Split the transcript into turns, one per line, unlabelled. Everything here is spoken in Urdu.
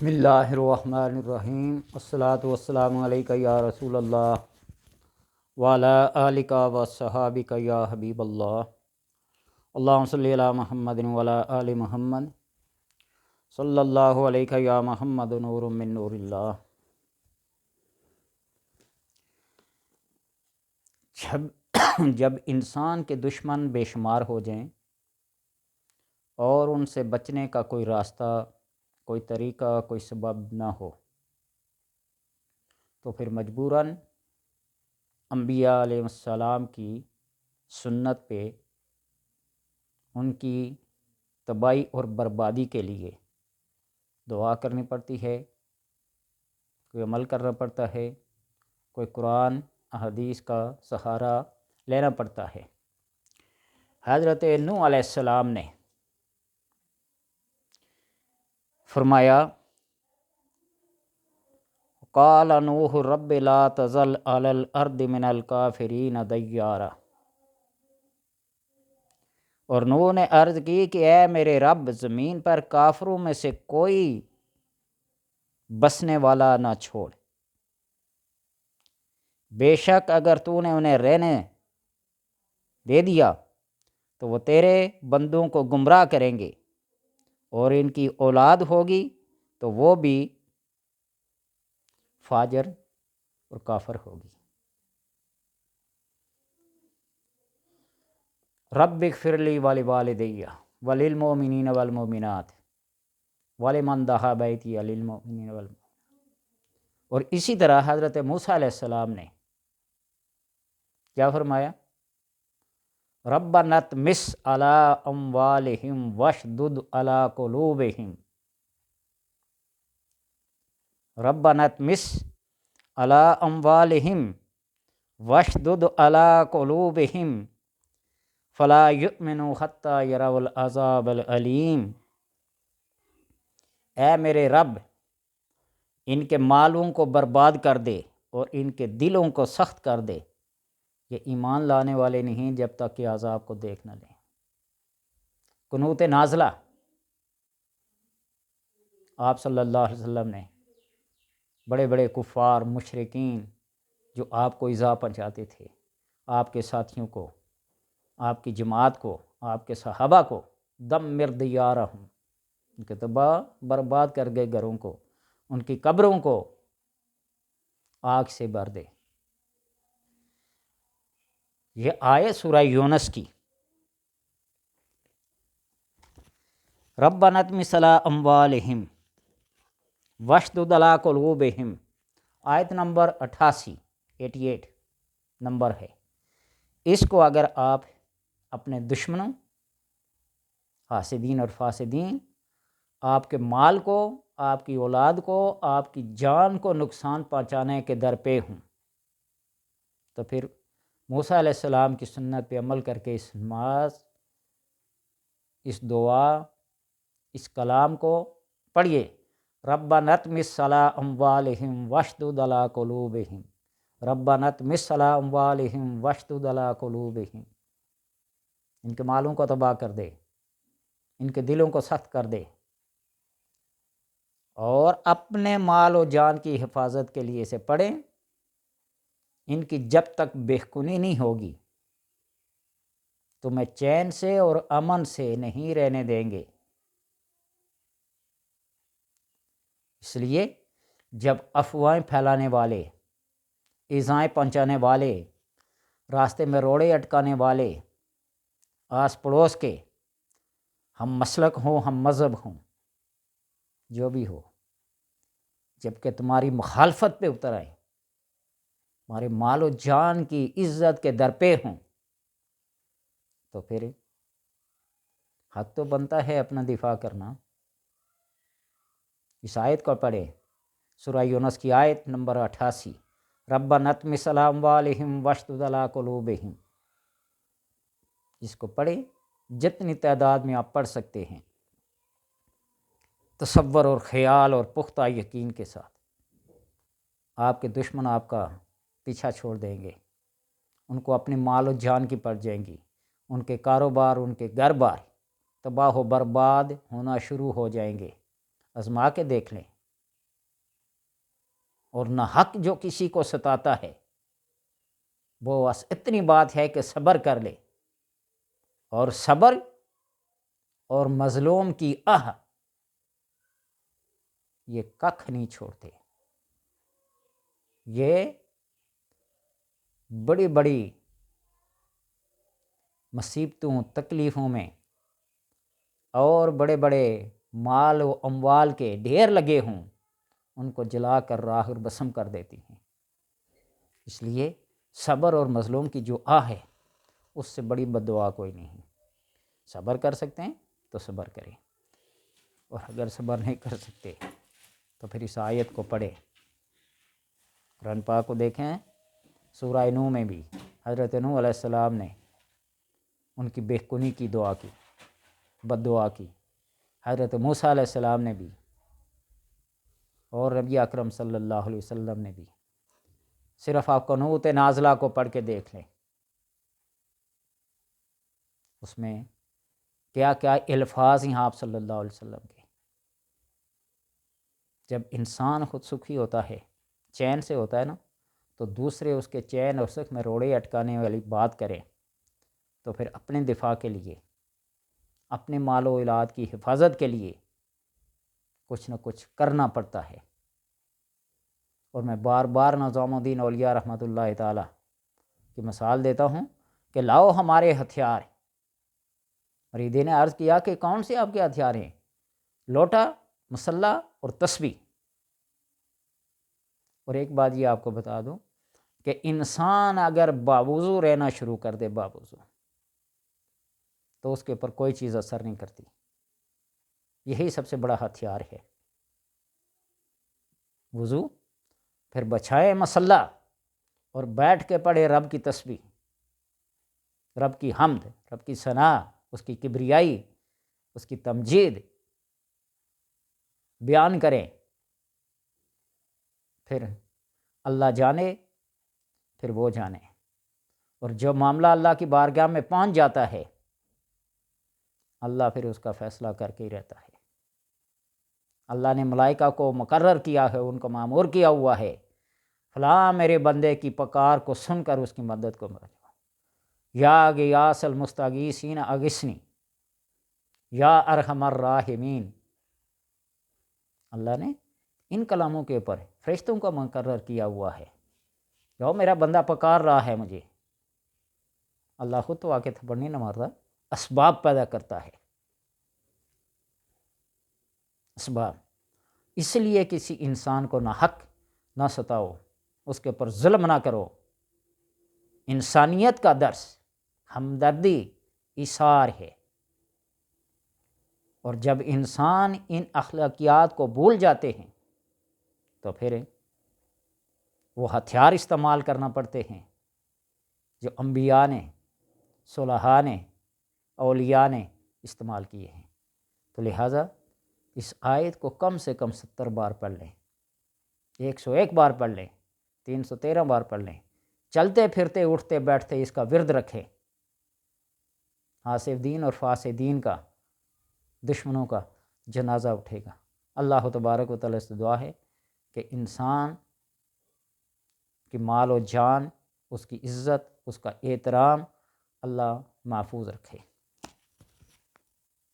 بسم اللہ الرحمن الرحیم، الصلاۃ والسلام علیکہ یا رسول اللہ وعلی آلک وصحابک یا حبیب اللہ، اللہم صلی علی محمد وعلی آل محمد صلی اللہ علیہ یا محمد نور من نور اللہ۔ جب انسان کے دشمن بے شمار ہو جائیں اور ان سے بچنے کا کوئی راستہ، کوئی طریقہ، کوئی سبب نہ ہو، تو پھر مجبوراً انبیاء علیہ السلام کی سنت پہ ان کی تباہی اور بربادی کے لیے دعا کرنی پڑتی ہے، کوئی عمل کرنا پڑتا ہے، کوئی قرآن احادیث کا سہارا لینا پڑتا ہے۔ حضرت نوح علیہ السلام نے فرمایا، قال نوح رب لا تذر علی الارض من الکافرین دیارا، اور نوح نے عرض کی کہ اے میرے رب، زمین پر کافروں میں سے کوئی بسنے والا نہ چھوڑ، بے شک اگر تو نے انہیں رہنے دے دیا تو وہ تیرے بندوں کو گمراہ کریں گے، اور ان کی اولاد ہوگی تو وہ بھی فاجر اور کافر ہوگی۔ رب اغفر لی ولوالدی وللمؤمنین والمؤمنات ولمن دخل بیتی للمؤمنین والمؤمنات۔ اور اسی طرح حضرت موسیٰ علیہ السلام نے کیا فرمایا، ربنا اطمس علی اموالہم واشدد علی قلوبہم، ربنا اطمس علی اموالہم واشدد علی قلوبہم فلا یؤمنوا حتی یروا العذاب العلیم۔ اے میرے رب، ان کے مالوں کو برباد کر دے اور ان کے دلوں کو سخت کر دے، یہ ایمان لانے والے نہیں جب تک کہ عذاب کو دیکھ نہ لیں۔ قنوت نازلہ آپ صلی اللہ علیہ وسلم نے بڑے بڑے کفار مشرکین جو آپ کو ایذا پہنچاتے تھے، آپ کے ساتھیوں کو، آپ کی جماعت کو، آپ کے صحابہ کو، دمر دیارہم، ان کے تباہ برباد کر گئے گھروں کو، ان کی قبروں کو آگ سے بھر دے۔ یہ آیت سورہ یونس کی، ربنا اطمس علی اموالہم واشدد علی قلوبہم، آیت نمبر 88 نمبر ہے۔ اس کو اگر آپ اپنے دشمنوں، حاسدین اور فاسدین، آپ کے مال کو، آپ کی اولاد کو، آپ کی جان کو نقصان پہنچانے کے در پہ ہوں، تو پھر موسیٰ علیہ السلام کی سنت پہ عمل کر کے اس نماز، اس دعا، اس کلام کو پڑھیے، ربنا اطمس علی اموالہم واشدد علی قلوبہم، ربنا اطمس علی اموالہم واشدد علی قلوبہم، ان کے مالوں کو تباہ کر دے، ان کے دلوں کو سخت کر دے، اور اپنے مال و جان کی حفاظت کے لیے اسے پڑھیں۔ ان کی جب تک بےخونی نہیں ہوگی تو میں چین سے اور امن سے نہیں رہنے دیں گے۔ اس لیے جب افواہیں پھیلانے والے، ایذائیں پہنچانے والے، راستے میں روڑے اٹکانے والے، آس پڑوس کے، ہم مسلک ہوں، ہم مذہب ہوں، جو بھی ہو، جب کہ تمہاری مخالفت پہ اتر آئیں، تمہارے مال و جان کی عزت کے در پہ ہوں، تو پھر حق تو بنتا ہے اپنا دفاع کرنا۔ اس آیت کو پڑھے، سورہ یونس کی آیت نمبر 88، ربنا اطمس علی اموالہم واشدد علی قلوبہم، اس کو پڑھیں جتنی تعداد میں آپ پڑھ سکتے ہیں، تصور اور خیال اور پختہ یقین کے ساتھ۔ آپ کے دشمن آپ کا پیچھا چھوڑ دیں گے، ان کو اپنے مال و جان کی پڑ جائیں گی، ان کے کاروبار، ان کے گھر بار تباہ و برباد ہونا شروع ہو جائیں گے۔ آزما کے دیکھ لیں، اور نہ حق جو کسی کو ستاتا ہے، وہ بس اتنی بات ہے کہ صبر کر لے، اور صبر اور مظلوم کی یہ ککھ نہیں چھوڑتے۔ یہ بڑی بڑی مصیبتوں تکلیفوں میں اور بڑے بڑے مال و اموال کے ڈھیر لگے ہوں، ان کو جلا کر راہ اور بسم کر دیتی ہیں۔ اس لیے صبر اور مظلوم کی جو ہے اس سے بڑی بد دعا کوئی نہیں۔ صبر کر سکتے ہیں تو صبر کریں، اور اگر صبر نہیں کر سکتے تو پھر اس آیت کو پڑھیں۔ قرآن پاک کو دیکھیں، سورہ نوح میں بھی حضرت نوح علیہ السلام نے ان کی بے کنی کی دعا کی، بد دعا کی۔ حضرت موسیٰ علیہ السلام نے بھی، اور نبی اکرم صلی اللہ علیہ وسلم نے بھی۔ صرف آپ قنوت نازلہ کو پڑھ کے دیکھ لیں، اس میں کیا کیا الفاظ ہیں آپ صلی اللہ علیہ وسلم کے۔ جب انسان خود سکھی ہوتا ہے، چین سے ہوتا ہے نا، تو دوسرے اس کے چین اور سکھ میں روڑے اٹکانے والی بات کریں تو پھر اپنے دفاع کے لیے، اپنے مال و اولاد کی حفاظت کے لیے کچھ نہ کچھ کرنا پڑتا ہے۔ اور میں بار بار نظام الدین اولیاء رحمۃ اللہ تعالی کی مثال دیتا ہوں کہ لاؤ ہمارے ہتھیار۔ مریدین نے عرض کیا کہ کون سے آپ کے ہتھیار ہیں؟ لوٹا، مسلح اور تسبیح۔ اور ایک بات یہ آپ کو بتا دوں کہ انسان اگر باوضو رہنا شروع کر دے، باوضو، تو اس کے اوپر کوئی چیز اثر نہیں کرتی۔ یہی سب سے بڑا ہتھیار ہے، وضو، پھر بچھائے مسلح اور بیٹھ کے پڑھے رب کی تسبیح، رب کی حمد، رب کی ثنا، اس کی کبریائی، اس کی تمجید بیان کریں۔ پھر اللہ جانے، پھر وہ جانے، اور جو معاملہ اللہ کی بارگاہ میں پہنچ جاتا ہے، اللہ پھر اس کا فیصلہ کر کے ہی رہتا ہے۔ اللہ نے ملائکہ کو مقرر کیا ہے، ان کو مامور کیا ہوا ہے، فلاں میرے بندے کی پکار کو سن کر اس کی مدد کو مر جاؤ، یا غیاث المستغیثین اغثنی، یا ارحم الراحمین۔ اللہ نے ان کلاموں کے اوپر فرشتوں کا مقرر کیا ہوا ہے، جو میرا بندہ پکار رہا ہے مجھے، اللہ خود تو آ کے تھپڑ نہیں نہ مارتا، اسباب پیدا کرتا ہے، اسباب۔ اس لیے کسی انسان کو نہ حق نہ ستاؤ، اس کے اوپر ظلم نہ کرو۔ انسانیت کا درس ہمدردی، ایثار ہے۔ اور جب انسان ان اخلاقیات کو بھول جاتے ہیں تو پھر وہ ہتھیار استعمال کرنا پڑتے ہیں جو انبیاء نے، صلحاء نے، اولیاء نے استعمال کیے ہیں۔ تو لہٰذا اس آیت کو کم سے کم 70 بار پڑھ لیں، 101 بار پڑھ لیں، 313 بار پڑھ لیں، چلتے پھرتے اٹھتے بیٹھتے اس کا ورد رکھیں۔ حاسب دین اور فاسدین کا، دشمنوں کا جنازہ اٹھے گا۔ اللہ تبارک و تعالیٰ سے دعا ہے کہ انسان کی مال و جان، اس کی عزت، اس کا احترام اللہ محفوظ رکھے۔